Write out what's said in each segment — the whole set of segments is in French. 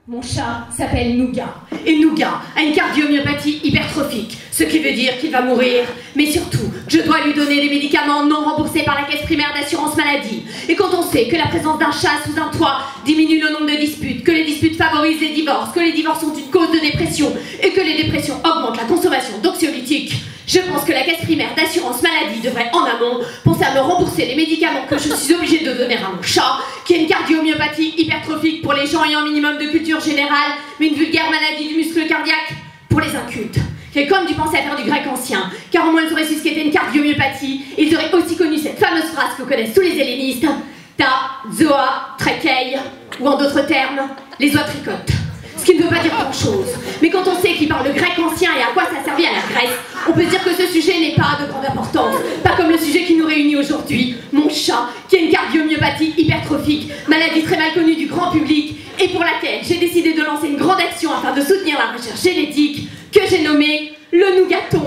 Mon chat s'appelle Nougat. Et Nougat a une cardiomyopathie hypertrophique, ce qui veut dire qu'il va mourir. Mais surtout, je dois lui donner des médicaments non remboursés par la caisse primaire d'assurance maladie. Et quand on sait que la présence d'un chat sous un toit diminue le nombre de disputes, que les disputes favorisent les divorces, que les divorces sont une cause de dépression et que les dépressions augmentent la consommation d'anxiolytiques, je pense que la caisse primaire d'assurance maladie devrait en amont penser à me rembourser les médicaments que je suis obligée de donner à mon chat, qui a une cardiomyopathie hypertrophique pour les gens ayant un minimum de culture générale, mais une vulgaire maladie du muscle cardiaque pour les incultes. Et comme tu pensais à faire du grec ancien, car au moins ils auraient su ce qu'était une cardiomyopathie, ils auraient aussi connu cette fameuse phrase que connaissent tous les hellénistes, ta, zoa, trachei, ou en d'autres termes, les oies tricotent. Ce qui ne veut pas dire grand-chose. Mais quand on sait qu'il parle le grec ancien et à quoi ça servait à la Grèce, on peut dire que ce sujet n'est pas de grande importance. Pas comme le sujet qui nous réunit aujourd'hui, mon chat, qui a une cardiomyopathie hypertrophique, maladie très mal connue du grand public, et pour laquelle j'ai décidé de lancer une grande action afin de soutenir la recherche génétique, que j'ai nommée le Nougaton.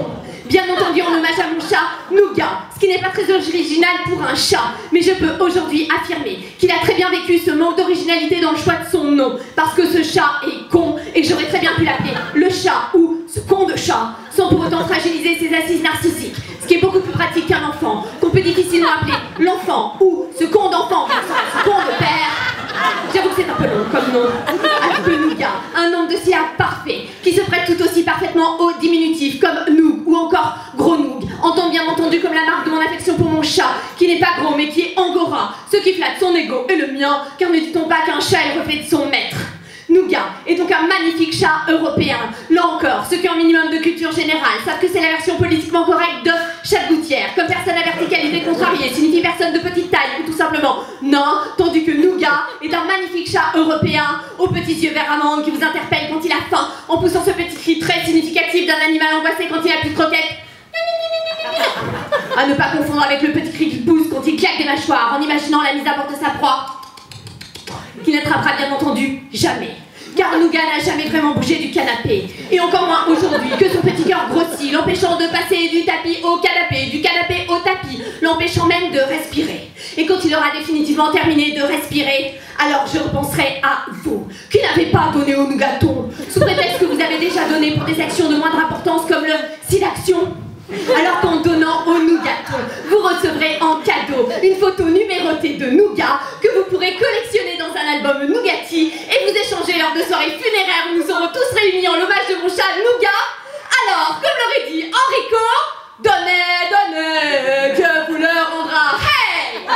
Bien entendu en hommage à mon chat, Nougat, ce qui n'est pas très original pour un chat, mais je peux aujourd'hui affirmer qu'il a très bien vécu ce manque d'originalité dans le choix de son nom, parce que ce chat est con, et que j'aurais très bien pu l'appeler le chat ou ce con de chat, sans pour autant fragiliser ses assises narcissiques, ce qui est beaucoup plus pratique qu'un enfant, qu'on peut difficilement appeler l'enfant ou ce con d'enfant, ce con de père. J'avoue que c'est un peu long comme nom. Alors que Nougat, un nombre de syllabes parfait, qui se prête tout aussi parfaitement au diminutif, comme Noug ou encore Gros Noug, entend bien entendu comme la marque de mon affection pour mon chat, qui n'est pas gros mais qui est Angora, ce qui flatte son ego et le mien, car ne dit-on pas qu'un chat est le reflet de son maître. Nougat est donc un magnifique chat européen. Là encore, ceux qui ont un minimum de culture générale savent que c'est la version politiquement correcte de chat de gouttière, comme personne à verticalité contrariée signifie personne de petite taille ou tout simplement non, tandis que Nougat est un magnifique chat européen aux petits yeux vert amande qui vous interpelle quand il a faim en poussant ce petit cri très significatif d'un animal angoissé quand il a plus de croquettes. À ne pas confondre avec le petit cri qu'il pousse quand il claque des mâchoires en imaginant la mise à bord de sa proie, qui n'attrapera bien entendu jamais. Car Nougat n'a jamais vraiment bougé du canapé. Et encore moins aujourd'hui, que son petit cœur grossit, l'empêchant de passer du tapis au canapé au tapis, l'empêchant même de respirer. Et quand il aura définitivement terminé de respirer, alors je repenserai à vous, qui n'avez pas donné au Nougaton, sous prétexte que vous avez déjà donné pour des actions de moindre importance comme le SIDAction. Alors qu'en donnant au Nougaton, vous recevrez en cadeau une photo numérotée de Nougat que vous pourrez collectionner dans un album Nougati et vous échanger lors de soirées funéraires où nous serons tous réunis en l'hommage de mon chat Nougat. Alors, comme l'aurait dit Enrico, donnez, donnez, que vous le rendra. Hey!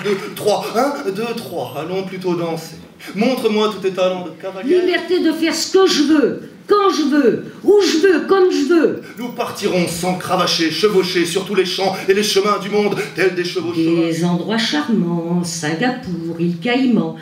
2, 3, 1, 2, 3, allons plutôt danser. Montre-moi tous tes talents de cavalier. Liberté de faire ce que je veux, quand je veux, où je veux, comme je veux. Nous partirons sans cravacher, chevaucher sur tous les champs et les chemins du monde, tels des chevaux. Des endroits charmants, Singapour, île Caïman,